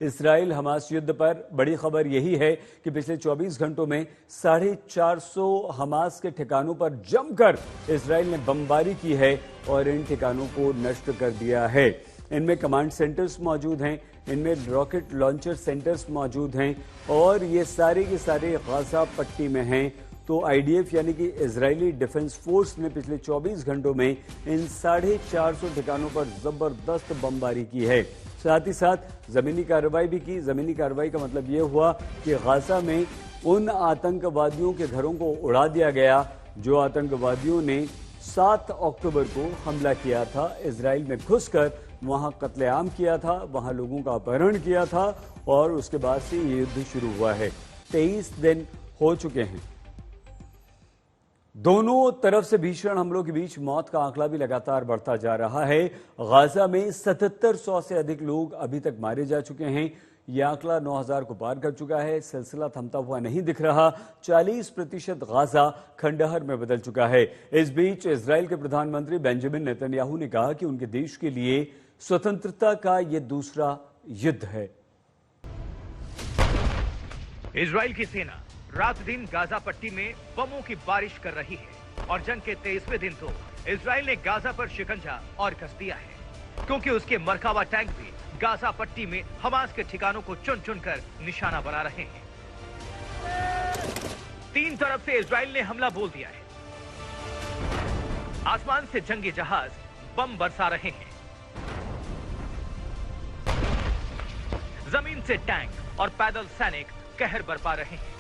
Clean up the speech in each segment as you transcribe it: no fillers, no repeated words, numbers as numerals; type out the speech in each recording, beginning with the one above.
Israel Hamas युद्ध पर बड़ी खबर यही है कि पिछले 24 घंटों में 450 हमास के ठिकानों पर जमकर इसराइल ने बमबारी की है और इन ठिकानों को नष्ट कर दिया है। इनमें कमांड सेंटर्स मौजूद हैं, इनमें रॉकेट लॉन्चर सेंटर्स मौजूद हैं और ये सारे के सारे गाजा पट्टी में हैं। तो आईडीएफ यानी कि इजरायली डिफेंस फोर्स ने पिछले 24 घंटों में इन 450 ठिकानों पर जबरदस्त बमबारी की है। साथ ही साथ जमीनी कार्रवाई भी की। जमीनी कार्रवाई का मतलब यह हुआ कि गाजा में उन आतंकवादियों के घरों को उड़ा दिया गया जो आतंकवादियों ने 7 अक्टूबर को हमला किया था, इजराइल में घुसकर वहां कत्लेआम किया था, वहां लोगों का अपहरण किया था और उसके बाद से ये युद्ध शुरू हुआ है। 23 दिन हो चुके हैं। दोनों तरफ से भीषण हमलों के बीच मौत का आंकड़ा भी लगातार बढ़ता जा रहा है। गाजा में 7700 से अधिक लोग अभी तक मारे जा चुके हैं। यह आंकड़ा 9000 को पार कर चुका है। सिलसिला थमता हुआ नहीं दिख रहा। 40% गाजा खंडहर में बदल चुका है। इस बीच इजराइल के प्रधानमंत्री बेंजामिन नेतन्याहू ने कहा कि उनके देश के लिए स्वतंत्रता का यह दूसरा युद्ध है। इजराइल की सेना रात दिन गाजा पट्टी में बमों की बारिश कर रही है और जंग के 23वें दिन तो इजराइल ने गाजा पर शिकंजा और कस दिया है, क्योंकि उसके मरकावा टैंक भी गाजा पट्टी में हमास के ठिकानों को चुन चुन कर निशाना बना रहे हैं। 3 तरफ से इजराइल ने हमला बोल दिया है। आसमान से जंगी जहाज बम बरसा रहे हैं, जमीन से टैंक और पैदल सैनिक कहर बरपा रहे हैं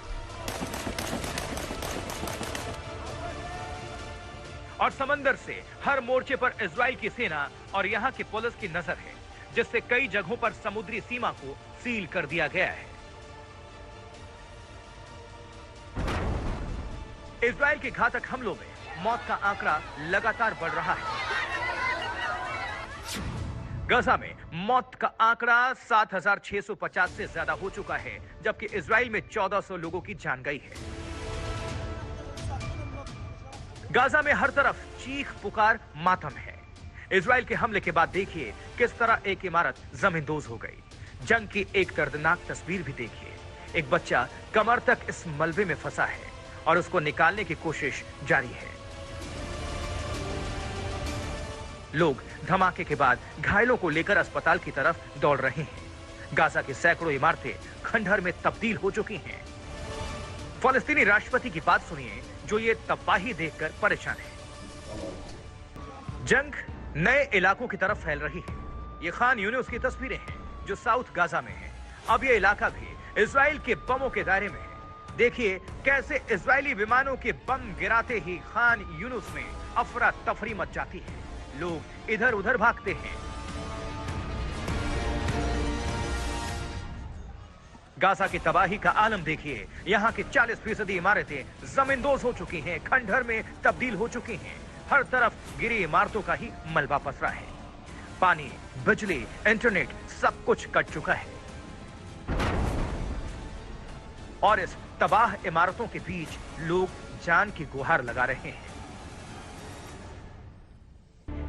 और समंदर से हर मोर्चे पर इजराइल की सेना और यहां की पुलिस की नजर है, जिससे कई जगहों पर समुद्री सीमा को सील कर दिया गया है। इजराइल के घातक हमलों में मौत का आंकड़ा लगातार बढ़ रहा है। गाजा में मौत का आंकड़ा 7650 से ज्यादा हो चुका है, जबकि इजराइल में 1400 लोगों की जान गई है। गाजा में हर तरफ चीख पुकार मातम है। इजराइल के हमले के बाद देखिए किस तरह एक इमारत जमींदोज हो गई। जंग की एक दर्दनाक तस्वीर भी देखिए। एक बच्चा कमर तक इस मलबे में फंसा है और उसको निकालने की कोशिश जारी है। लोग धमाके के बाद घायलों को लेकर अस्पताल की तरफ दौड़ रहे हैं। गाजा की सैकड़ों इमारतें खंडहर में तब्दील हो चुकी हैं। फलस्तीनी राष्ट्रपति की बात सुनिए, जो ये तबाही देखकर परेशान है। जंग नए इलाकों की तरफ फैल रही है। ये खान यूनिस की तस्वीरें हैं जो साउथ गाजा में है। अब ये इलाका भी इजराइल के बमों के दायरे में है। देखिए कैसे इजरायली विमानों के बम गिराते ही खान यूनिस में अफरा तफरी मच जाती है। लोग इधर उधर भागते हैं। गाजा की तबाही का आलम देखिए। यहाँ की 40% इमारतें जमींदोज हो चुकी हैं, खंडहर में तब्दील हो चुकी हैं। हर तरफ गिरी इमारतों का ही मलबा पसरा है। पानी, बिजली, इंटरनेट सब कुछ कट चुका है और इस तबाह इमारतों के बीच लोग जान की गुहार लगा रहे हैं।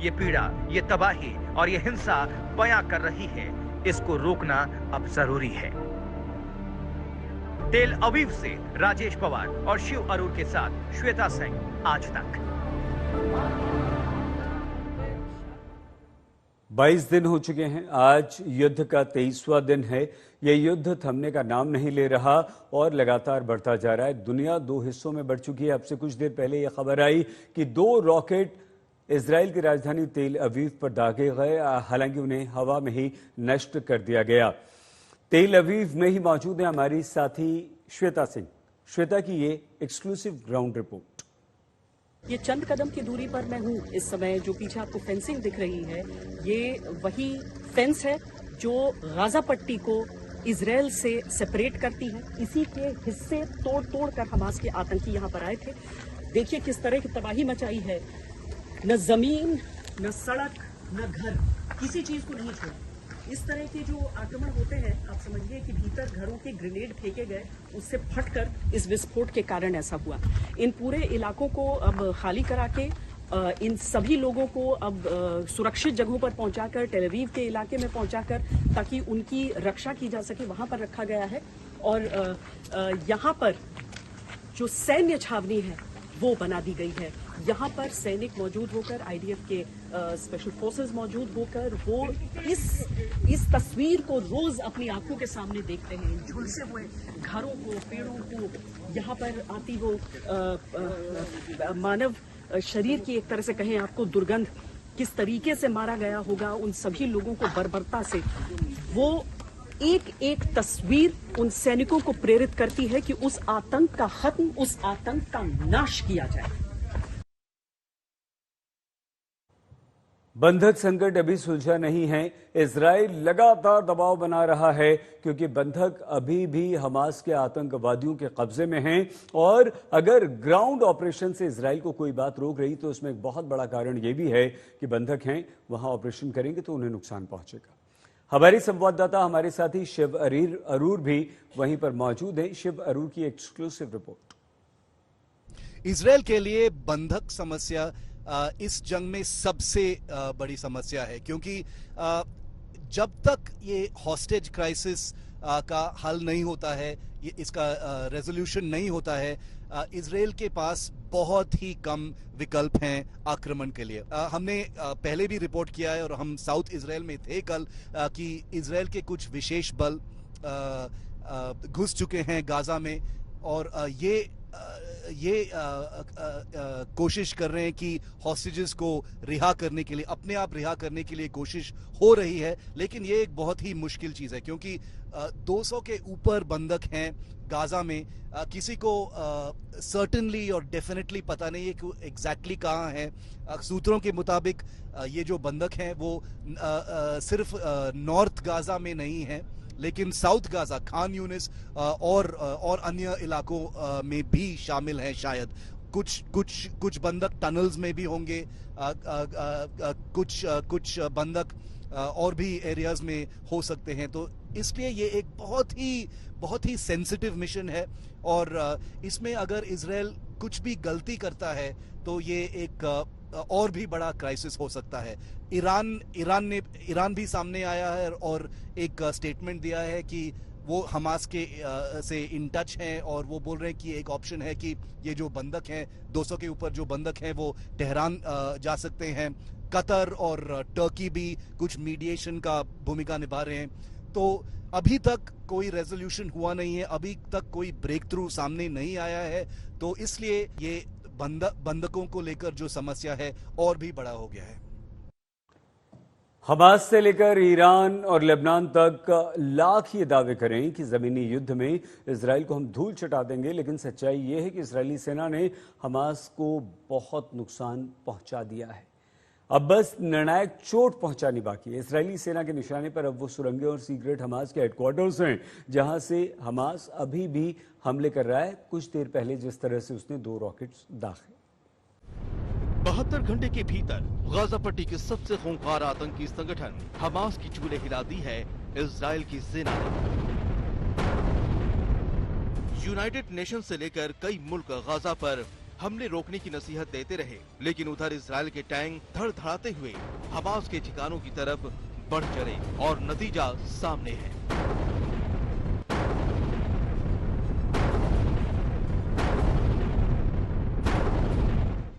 ये पीड़ा, ये तबाही और ये हिंसा बयां कर रही है। इसको रोकना अब जरूरी है। तेल अवीव से राजेश पवार और शिव अरूर के साथ श्वेता सिंह, आज तक। 22 दिन हो चुके हैं। आज युद्ध का 23वां दिन है। यह युद्ध थमने का नाम नहीं ले रहा और लगातार बढ़ता जा रहा है। दुनिया 2 हिस्सों में बढ़ चुकी है। अब से कुछ देर पहले यह खबर आई कि 2 रॉकेट इजराइल की राजधानी तेल अवीव पर दागे गए, हालांकि उन्हें हवा में ही नष्ट कर दिया गया। तेल अवीव में ही मौजूद है हमारी साथी श्वेता सिंह। श्वेता की ये एक्सक्लूसिव ग्राउंड रिपोर्ट। ये चंद कदम की दूरी पर मैं हूँ इस समय। जो पीछे आपको फेंसिंग दिख रही है, ये वही फेंस है जो गाजा पट्टी को इजराइल से सेपरेट करती है। इसी के हिस्से तोड़ तोड़ कर हमास के आतंकी यहाँ पर आए थे। देखिए किस तरह की तबाही मचाई है। न जमीन, न सड़क, न घर, किसी चीज को नहीं छोड़ा। इस तरह के जो आक्रमण होते हैं, आप समझिए कि भीतर घरों के ग्रेनेड फेंके गए, उससे फटकर इस विस्फोट के कारण ऐसा हुआ। इन पूरे इलाकों को अब खाली करा के इन सभी लोगों को अब सुरक्षित जगहों पर पहुंचाकर, टेल अवीव के इलाके में पहुंचाकर ताकि उनकी रक्षा की जा सके, वहां पर रखा गया है। और यहाँ पर जो सैन्य छावनी है वो बना दी गई है। यहाँ पर सैनिक मौजूद होकर, आईडीएफ के स्पेशल फोर्सेस मौजूद होकर वो इस तस्वीर को रोज अपनी आंखों के सामने देखते हैं, झुलसे हुए घरों को, पेड़ों को, यहाँ पर आती वो मानव शरीर की एक तरह से कहें आपको दुर्गंध, किस तरीके से मारा गया होगा उन सभी लोगों को बर्बरता से, वो एक एक तस्वीर उन सैनिकों को प्रेरित करती है कि उस आतंक का खत्म, उस आतंक का नाश किया जाए। बंधक संकट अभी सुलझा नहीं है। इजराइल लगातार दबाव बना रहा है क्योंकि बंधक अभी भी हमास के आतंकवादियों के कब्जे में हैं और अगर ग्राउंड ऑपरेशन से इजराइल को कोई बात रोक रही तो उसमें एक बहुत बड़ा कारण यह भी है कि बंधक हैं, वहां ऑपरेशन करेंगे तो उन्हें नुकसान पहुंचेगा। हमारी संवाददाता हमारे साथी शिव अरूर भी वहीं पर मौजूद हैं। शिव अरूर की एक्सक्लूसिव रिपोर्ट। इजराइल के लिए बंधक समस्या इस जंग में सबसे बड़ी समस्या है, क्योंकि जब तक ये हॉस्टेज क्राइसिस का हल नहीं होता है, ये इसका रेजोल्यूशन नहीं होता है, इजराइल के पास बहुत ही कम विकल्प हैं आक्रमण के लिए। हमने पहले भी रिपोर्ट किया है और हम साउथ इजराइल में थे कल कि इजराइल के कुछ विशेष बल घुस चुके हैं गाजा में और ये कोशिश कर रहे हैं कि हॉस्टेजेस को रिहा करने के लिए, अपने आप रिहा करने के लिए कोशिश हो रही है, लेकिन ये एक बहुत ही मुश्किल चीज है क्योंकि 200 के ऊपर बंधक हैं गाजा में। किसी को सर्टेनली और डेफिनेटली पता नहीं है कि एग्जैक्टली कहाँ है। सूत्रों के मुताबिक ये जो बंधक हैं वो सिर्फ नॉर्थ गाजा में नहीं है, लेकिन साउथ गाजा, खान यूनिस और अन्य इलाकों में भी शामिल हैं। शायद कुछ बंधक टनल्स में भी होंगे, कुछ बंधक और भी एरियाज में हो सकते हैं। तो इसलिए ये एक बहुत ही सेंसिटिव मिशन है और इसमें अगर इजराइल कुछ भी गलती करता है तो ये एक और भी बड़ा क्राइसिस हो सकता है। ईरान भी सामने आया है और एक स्टेटमेंट दिया है कि वो हमास के से इन टच हैं और वो बोल रहे हैं कि एक ऑप्शन है कि ये जो बंधक हैं, 200 के ऊपर जो बंधक हैं वो तेहरान जा सकते हैं। कतर और टर्की भी कुछ मीडिएशन का भूमिका निभा रहे हैं। तो अभी तक कोई रेजोल्यूशन हुआ नहीं है, अभी तक कोई ब्रेक थ्रू सामने नहीं आया है, तो इसलिए ये बंधकों को लेकर जो समस्या है और भी बड़ा हो गया है। हमास से लेकर ईरान और लेबनान तक लाख ये दावे करें कि जमीनी युद्ध में इजराइल को हम धूल चटा देंगे, लेकिन सच्चाई ये है कि इजरायली सेना ने हमास को बहुत नुकसान पहुंचा दिया है। अब बस निर्णायक चोट पहुंचानी बाकी है। इजरायली सेना के निशाने पर अब वो सुरंगें और सीक्रेट हमास के हेडक्वार्टर्स हैं जहां से हमास अभी भी हमले कर रहा है। कुछ देर पहले जिस तरह से उसने 2 रॉकेट्स दागे। 72 घंटे के भीतर गाजा पट्टी के सबसे खूंखार आतंकी संगठन हमास की चूल्हे हिला दी है इजराइल की सेना ने। यूनाइटेड नेशन से लेकर कई मुल्क गाजा पर हमले रोकने की नसीहत देते रहे, लेकिन उधर इजराइल के टैंक धड़धड़ाते हुए हमास के ठिकानों की तरफ बढ़ चले और नतीजा सामने है।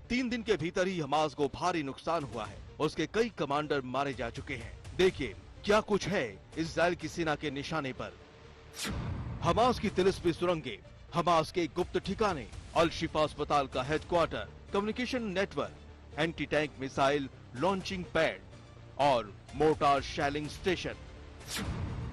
तीन दिन के भीतर ही हमास को भारी नुकसान हुआ है, उसके कई कमांडर मारे जा चुके हैं। देखिए क्या कुछ है इजराइल की सेना के निशाने पर। हमास की तिलिस्मी सुरंगें, हमास के गुप्त ठिकाने, अल शिफा अस्पताल का headquarter, communication network, anti tank missile launching pad और मोर्टार शैलिंग स्टेशन।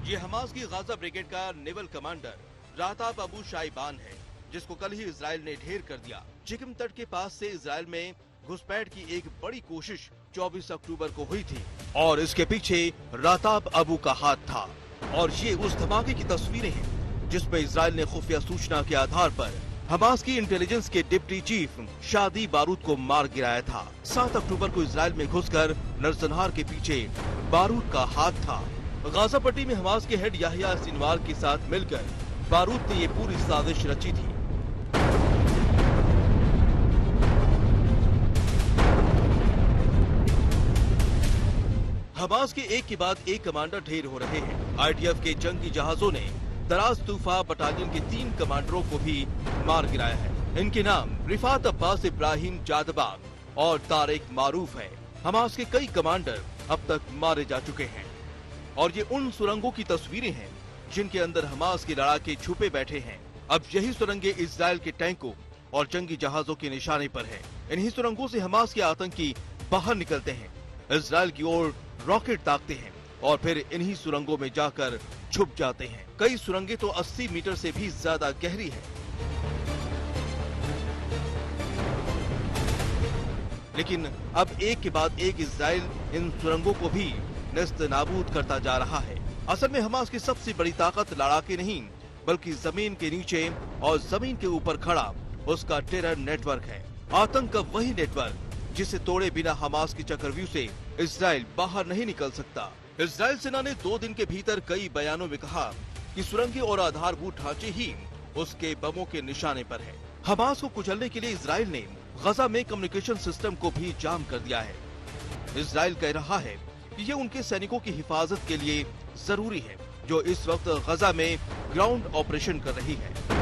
ये हमास की गाजा ब्रिगेड का नेवल कमांडर राताब अबू शाइबान है, जिसको कल ही इजराइल ने ढेर कर दिया। चिकम तट के पास से इजराइल में घुसपैठ की एक बड़ी कोशिश 24 अक्टूबर को हुई थी और इसके पीछे राताब अबू का हाथ था। और ये उस धमाके की तस्वीरें हैं जिसमें इजराइल ने खुफिया सूचना के आधार पर हमास की इंटेलिजेंस के डिप्टी चीफ शादी बारूद को मार गिराया था। 7 अक्टूबर को इजराइल में घुसकर नरसंहार के पीछे बारूद का हाथ था। गाजा पट्टी में हमास के हेड याहिया सिनवार के साथ मिलकर बारूद ने ये पूरी साजिश रची थी। हमास के एक के बाद एक कमांडर ढेर हो रहे हैं। आईडीएफ के जंगी जहाजों ने दराज तूफा बटालियन के 3 कमांडरों को भी मार गिराया है। इनके नाम रिफात अब्बास इब्राहिम जादबाग और तारिक मारूफ है। हमास के कई कमांडर अब तक मारे जा चुके हैं और ये उन सुरंगों की तस्वीरें हैं जिनके अंदर हमास के लड़ाके छुपे बैठे हैं। अब यही सुरंगें इजराइल के टैंकों और जंगी जहाजों के निशाने पर है। इन्हीं सुरंगों से हमास के आतंकी बाहर निकलते हैं, इजराइल की ओर रॉकेट दागते हैं और फिर इन्हीं सुरंगों में जाकर छुप जाते हैं। कई सुरंगें तो 80 मीटर से भी ज्यादा गहरी है। लेकिन अब एक के बाद एक इजराइल इन सुरंगों को भी नस्त नाबूद करता जा रहा है। असल में हमास की सबसे बड़ी ताकत लड़ाके नहीं बल्कि जमीन के नीचे और जमीन के ऊपर खड़ा उसका टेरर नेटवर्क है। आतंक का वही नेटवर्क जिसे तोड़े बिना हमास की चक्रव्यूह से इजराइल बाहर नहीं निकल सकता। इजराइल सेना ने 2 दिन के भीतर कई बयानों में कहा कि सुरंगें और आधारभूत ढांचे ही उसके बमों के निशाने पर है। हमास को कुचलने के लिए इजराइल ने गजा में कम्युनिकेशन सिस्टम को भी जाम कर दिया है। इजराइल कह रहा है कि ये उनके सैनिकों की हिफाजत के लिए जरूरी है जो इस वक्त गजा में ग्राउंड ऑपरेशन कर रही है।